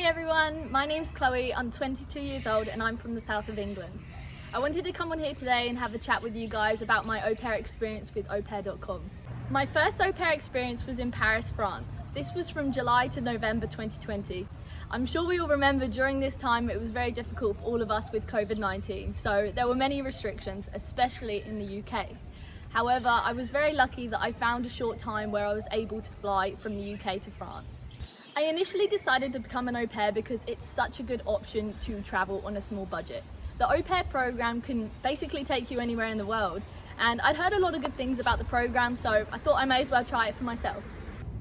everyone, my name's Chloe, I'm 22 years old and I'm from the south of England. I wanted to come on here today and have a chat with you guys about my au pair experience with aupair.com. My first au pair experience was in Paris, France. This was from July to November 2020. I'm sure we all remember during this time it was very difficult for all of us with COVID-19, so there were many restrictions, especially in the UK. However, I was very lucky that I found a short time where I was able to fly from the UK to France. I initially decided to become an au pair because it's such a good option to travel on a small budget. The au pair program can basically take you anywhere in the world, and I'd heard a lot of good things about the program, so I thought I may as well try it for myself.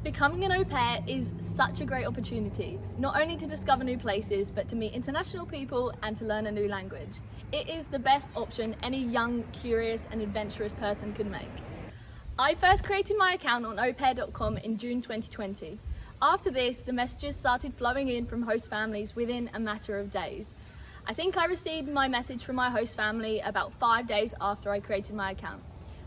Becoming an au pair is such a great opportunity, not only to discover new places, but to meet international people and to learn a new language. It is the best option any young, curious and adventurous person could make. I first created my account on aupair.com in June 2020. After this, the messages started flowing in from host families within a matter of days. I think I received my message from my host family about 5 days after I created my account.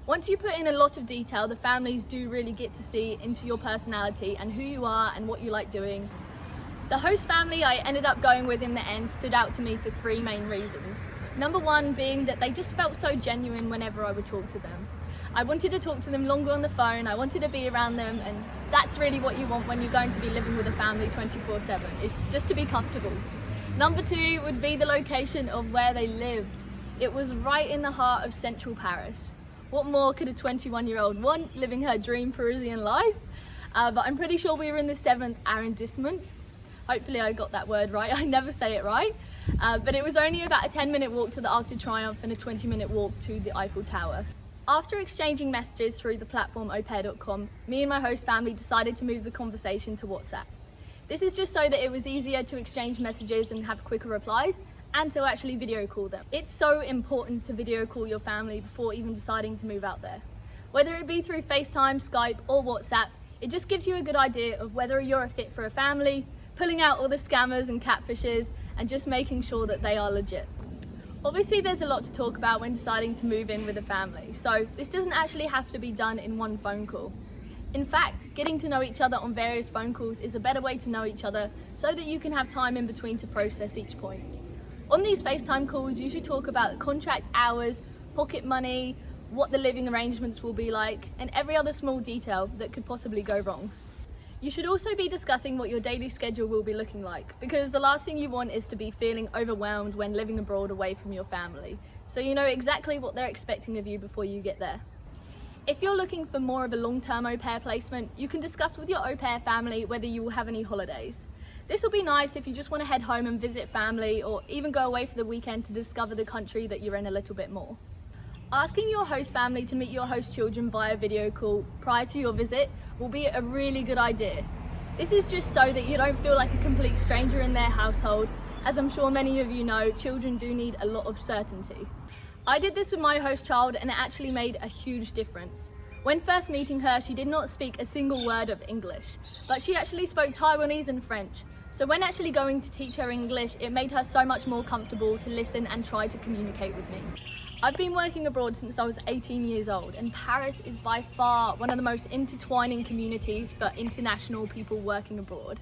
Once you put in a lot of detail, the families do really get to see into your personality and who you are and what you like doing. The host family I ended up going with in the end stood out to me for three main reasons. Number one being that they just felt so genuine whenever I would talk to them. I wanted to talk to them longer on the phone, I wanted to be around them, and that's really what you want when you're going to be living with a family 24/7, is just to be comfortable. Number two would be the location of where they lived. It was right in the heart of central Paris. What more could a 21-year-old want, living her dream Parisian life? But I'm pretty sure we were in the 7th arrondissement. Hopefully I got that word right, I never say it right. But it was only about a 10-minute walk to the Arc de Triomphe and a 20-minute walk to the Eiffel Tower. After exchanging messages through the platform aupair.com, me and my host family decided to move the conversation to WhatsApp. This is just so that it was easier to exchange messages and have quicker replies, and to actually video call them. It's so important to video call your family before even deciding to move out there. Whether it be through FaceTime, Skype or WhatsApp, it just gives you a good idea of whether you're a fit for a family, pulling out all the scammers and catfishes, and just making sure that they are legit. Obviously there's a lot to talk about when deciding to move in with a family, so this doesn't actually have to be done in one phone call. In fact, getting to know each other on various phone calls is a better way to know each other so that you can have time in between to process each point. On these FaceTime calls, you should talk about contract hours, pocket money, what the living arrangements will be like, and every other small detail that could possibly go wrong. You should also be discussing what your daily schedule will be looking like, because the last thing you want is to be feeling overwhelmed when living abroad away from your family. So you know exactly what they're expecting of you before you get there. If you're looking for more of a long-term au pair placement, you can discuss with your au pair family whether you will have any holidays. This will be nice if you just want to head home and visit family, or even go away for the weekend to discover the country that you're in a little bit more. Asking your host family to meet your host children via video call prior to your visit will be a really good idea. This is just so that you don't feel like a complete stranger in their household. As I'm sure many of you know, children do need a lot of certainty. I did this with my host child and it actually made a huge difference. When first meeting her, she did not speak a single word of English, but she actually spoke Taiwanese and French. So when actually going to teach her English, it made her so much more comfortable to listen and try to communicate with me. I've been working abroad since I was 18 years old, and Paris is by far one of the most intertwining communities for international people working abroad.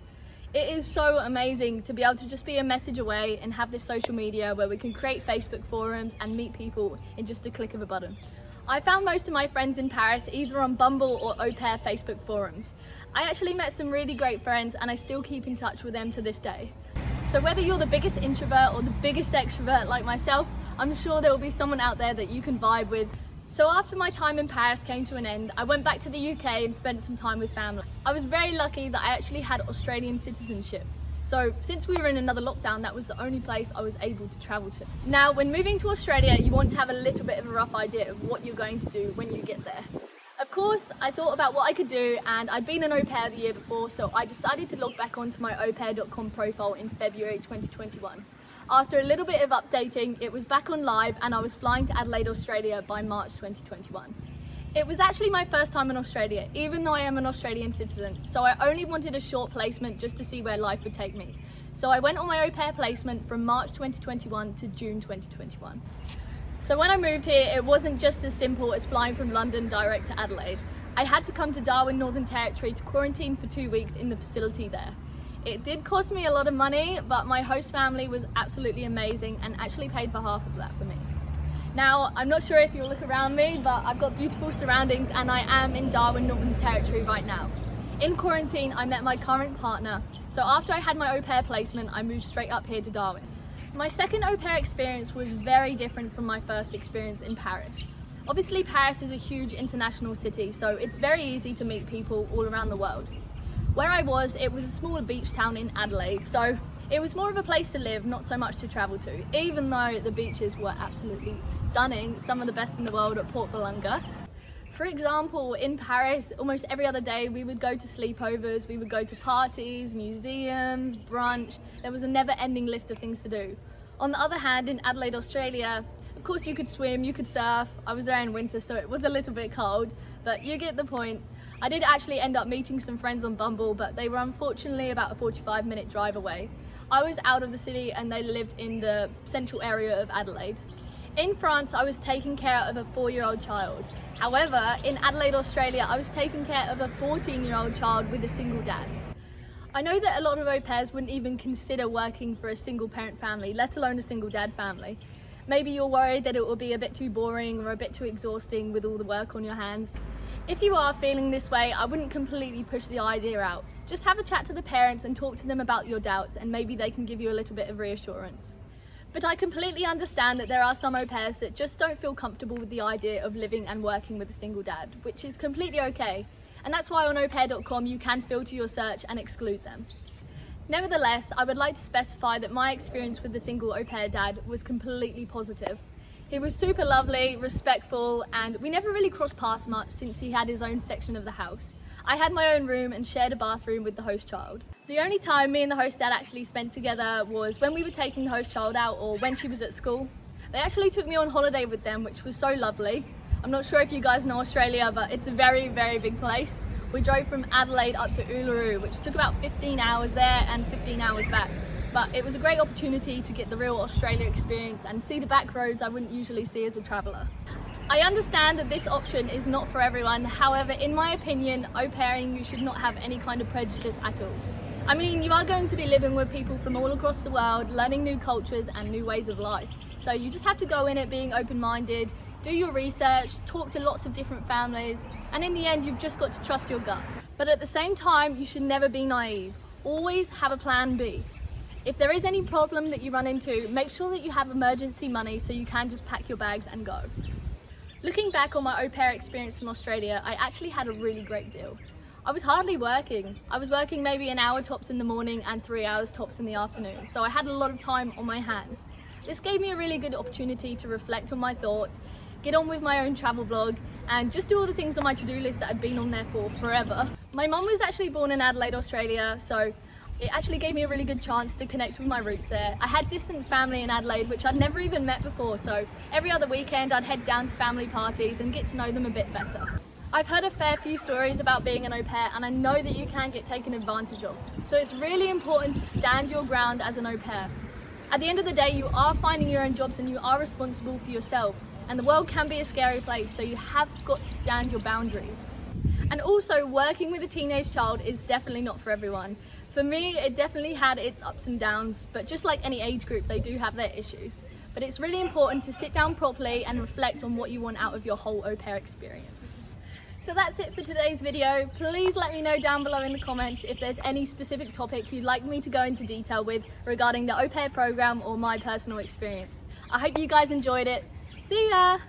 It is so amazing to be able to just be a message away and have this social media where we can create Facebook forums and meet people in just a click of a button. I found most of my friends in Paris either on Bumble or au pair Facebook forums. I actually met some really great friends and I still keep in touch with them to this day. So whether you're the biggest introvert or the biggest extrovert like myself, I'm sure there will be someone out there that you can vibe with. So after my time in Paris came to an end, I went back to the UK and spent some time with family. I was very lucky that I actually had Australian citizenship. So since we were in another lockdown, that was the only place I was able to travel to. Now, when moving to Australia, you want to have a little bit of a rough idea of what you're going to do when you get there. Of course, I thought about what I could do, and I'd been an au pair the year before, so I decided to log back onto my aupair.com profile in February 2021. After a little bit of updating, it was back on live and I was flying to Adelaide, Australia by March 2021. It was actually my first time in Australia, even though I am an Australian citizen, so I only wanted a short placement just to see where life would take me. So I went on my au pair placement from March 2021 to June 2021. So when I moved here, it wasn't just as simple as flying from London direct to Adelaide. I had to come to Darwin, Northern Territory to quarantine for 2 weeks in the facility there. It did cost me a lot of money, but my host family was absolutely amazing and actually paid for half of that for me. Now, I'm not sure if you'll look around me, but I've got beautiful surroundings and I am in Darwin, Northern Territory right now. In quarantine, I met my current partner, so after I had my au pair placement, I moved straight up here to Darwin. My second au pair experience was very different from my first experience in Paris. Obviously, Paris is a huge international city, so it's very easy to meet people all around the world. Where I was, it was a small beach town in Adelaide, so it was more of a place to live, not so much to travel to, even though the beaches were absolutely stunning, some of the best in the world at Port Bolunga. For example, in Paris, almost every other day we would go to sleepovers, we would go to parties, museums, brunch. There was a never-ending list of things to do. On the other hand, in Adelaide, Australia, of course you could swim, you could surf. I was there in winter, so it was a little bit cold, but you get the point. I did actually end up meeting some friends on Bumble, but they were unfortunately about a 45-minute drive away. I was out of the city and they lived in the central area of Adelaide. In France, I was taking care of a 4-year-old child. However, in Adelaide, Australia, I was taking care of a 14-year-old child with a single dad. I know that a lot of au pairs wouldn't even consider working for a single parent family, let alone a single dad family. Maybe you're worried that it will be a bit too boring or a bit too exhausting with all the work on your hands. If you are feeling this way, I wouldn't completely push the idea out. Just have a chat to the parents and talk to them about your doubts, and maybe they can give you a little bit of reassurance. But I completely understand that there are some au pairs that just don't feel comfortable with the idea of living and working with a single dad, which is completely okay. And that's why on aupair.com you can filter your search and exclude them. Nevertheless, I would like to specify that my experience with the single au pair dad was completely positive. He was super lovely, respectful, and we never really crossed paths much since he had his own section of the house. I had my own room and shared a bathroom with the host child. The only time me and the host dad actually spent together was when we were taking the host child out or when she was at school. They actually took me on holiday with them, which was so lovely. I'm not sure if you guys know Australia, but it's a very, very big place. We drove from Adelaide up to Uluru, which took about 15 hours there and 15 hours back. But it was a great opportunity to get the real Australia experience and see the back roads I wouldn't usually see as a traveller. I understand that this option is not for everyone. However, in my opinion, au pairing, you should not have any kind of prejudice at all. I mean, you are going to be living with people from all across the world, learning new cultures and new ways of life. So you just have to go in it being open-minded, do your research, talk to lots of different families, and in the end, you've just got to trust your gut. But at the same time, you should never be naive. Always have a plan B. If there is any problem that you run into, make sure that you have emergency money so you can just pack your bags and go. Looking back on my au pair experience in Australia, I actually had a really great deal. I was hardly working. I was working maybe an hour tops in the morning and 3 hours tops in the afternoon, so I had a lot of time on my hands. This gave me a really good opportunity to reflect on my thoughts, get on with my own travel blog, and just do all the things on my to-do list that had been on there for forever. My mum was actually born in Adelaide, Australia, so it actually gave me a really good chance to connect with my roots there. I had distant family in Adelaide, which I'd never even met before, so every other weekend I'd head down to family parties and get to know them a bit better. I've heard a fair few stories about being an au pair, and I know that you can get taken advantage of. So it's really important to stand your ground as an au pair. At the end of the day, you are finding your own jobs and you are responsible for yourself. And the world can be a scary place, so you have got to stand your boundaries. And also, working with a teenage child is definitely not for everyone. For me, it definitely had its ups and downs, but just like any age group, they do have their issues. But it's really important to sit down properly and reflect on what you want out of your whole au pair experience. So that's it for today's video. Please let me know down below in the comments if there's any specific topic you'd like me to go into detail with regarding the au pair program or my personal experience. I hope you guys enjoyed it. See ya!